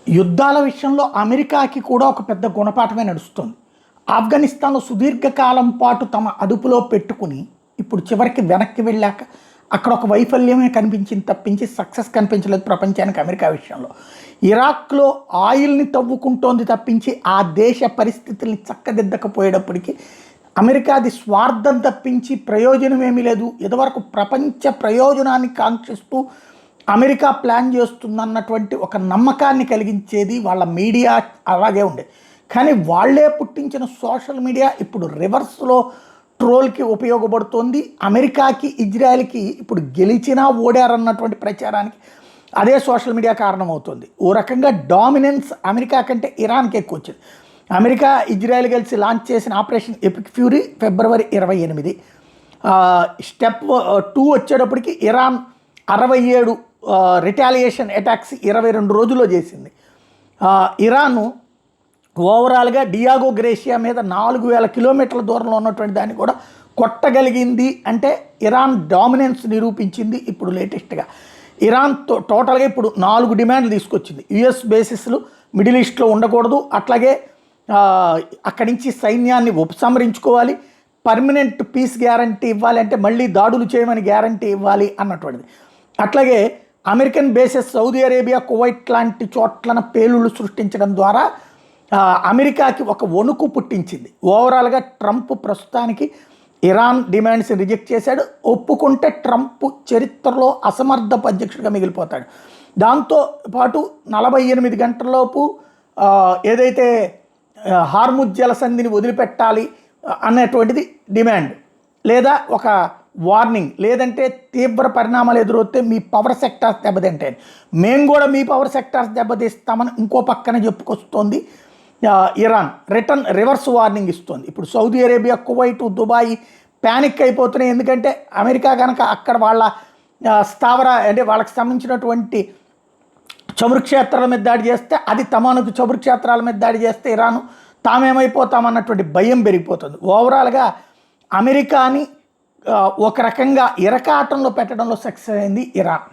యుద్ధాల విషయంలో అమెరికాకి కూడా ఒక పెద్ద గుణపాఠమే నడుస్తుంది. ఆఫ్ఘనిస్తాన్‌లో సుదీర్ఘకాలం పాటు తమ అదుపులో పెట్టుకుని, ఇప్పుడు చివరికి వెనక్కి వెళ్ళాక అక్కడ ఒక వైఫల్యమే కనిపించింది తప్పించి సక్సెస్ కనిపించలేదు ప్రపంచానికి అమెరికా విషయంలో. ఇరాక్‌లో ఆయిల్‌ని తవ్వుకుంటోంది తప్పించి ఆ దేశ పరిస్థితుల్ని చక్కదిద్దకపోయేటప్పటికి అమెరికాది స్వార్థం తప్పించి ప్రయోజనం ఏమీ లేదు. ఇదివరకు ప్రపంచ ప్రయోజనాన్ని కాంక్షిస్తూ అమెరికా ప్లాన్ చేస్తుందన్నటువంటి ఒక నమ్మకాన్ని కలిగించేది వాళ్ళ మీడియా అలాగే ఉండే. కానీ వాళ్ళే పుట్టించిన సోషల్ మీడియా ఇప్పుడు రివర్స్లో ట్రోల్కి ఉపయోగపడుతోంది. అమెరికాకి ఇజ్రాయెల్కి ఇప్పుడు గెలిచినా ఓడారన్నటువంటి ప్రచారానికి అదే సోషల్ మీడియా కారణమవుతుంది. ఓ రకంగా డామినెన్స్ అమెరికా కంటే ఇరాన్కి ఎక్కువ వచ్చింది. అమెరికా ఇజ్రాయెల్ కలిసి లాంచ్ చేసిన ఆపరేషన్ ఎపిక్ ఫ్యూరీ ఫిబ్రవరి 28. స్టెప్ 2 వచ్చేటప్పటికి ఇరాన్ 67 రిటాలియేషన్ అటాక్స్ 22 రోజుల్లో చేసింది. ఇరాను ఓవరాల్గా డియాగో గ్రేషియా మీద 4000 కిలోమీటర్ల దూరంలో ఉన్నటువంటి దాన్ని కూడా కొట్టగలిగింది. అంటే ఇరాన్ డామినెన్స్ నిరూపించింది. ఇప్పుడు లేటెస్ట్గా ఇరాన్ టోటల్గా ఇప్పుడు 4 డిమాండ్లు తీసుకొచ్చింది. యుఎస్ బేసిస్లు మిడిల్ ఈస్ట్లో ఉండకూడదు, అట్లాగే అక్కడి నుంచి సైన్యాన్ని ఉపసంహరించుకోవాలి, పర్మనెంట్ పీస్ గ్యారంటీ ఇవ్వాలి, అంటే మళ్ళీ దాడులు చేయమని గ్యారంటీ ఇవ్వాలి అన్నటువంటిది. అట్లాగే American bases Saudi Arabia, Kuwait లాంటి చోట్లన పేలుళ్ళు సృష్టించడం ద్వారా అమెరికాకి ఒక వణుకు పుట్టించింది. ఓవరాల్గా ట్రంప్ ప్రస్తుతానికి ఇరాన్ డిమాండ్స్ రిజెక్ట్ చేశాడు. ఒప్పుకుంటే ట్రంప్ చరిత్రలో అసమర్థపు అధ్యక్షుడిగా మిగిలిపోతాడు. దాంతో పాటు 48 గంటలలోపు ఏదైతే హార్ముజ్ జలసంధిని వదిలిపెట్టాలి అనేటువంటిది డిమాండ్, లేదా ఒక వార్నింగ్, లేదంటే తీవ్ర పరిణామాలు ఎదురవుతే మీ పవర్ సెక్టార్స్ దెబ్బతింటాయి, మేము కూడా మీ పవర్ సెక్టార్స్ దెబ్బతీస్తామని ఇంకో పక్కన చెప్పుకొస్తోంది. ఇరాన్ రివర్స్ వార్నింగ్ ఇస్తుంది. ఇప్పుడు Saudi Arabia, Kuwait, Dubai panic అయిపోతున్నాయి. ఎందుకంటే అమెరికా కనుక అక్కడ వాళ్ళ స్థావర అంటే వాళ్ళకి సంబంధించినటువంటి చమురు క్షేత్రాల మీద దాడి చేస్తే, అది తమకు చమురు క్షేత్రాల మీద దాడి చేస్తే ఇరాను తామేమైపోతామన్నటువంటి భయం పెరిగిపోతుంది. ఓవరాల్గా అమెరికాని ఒక రకంగా ఇరకాటంలో పెట్టడంలో సక్సెస్ అయింది ఇరాన్.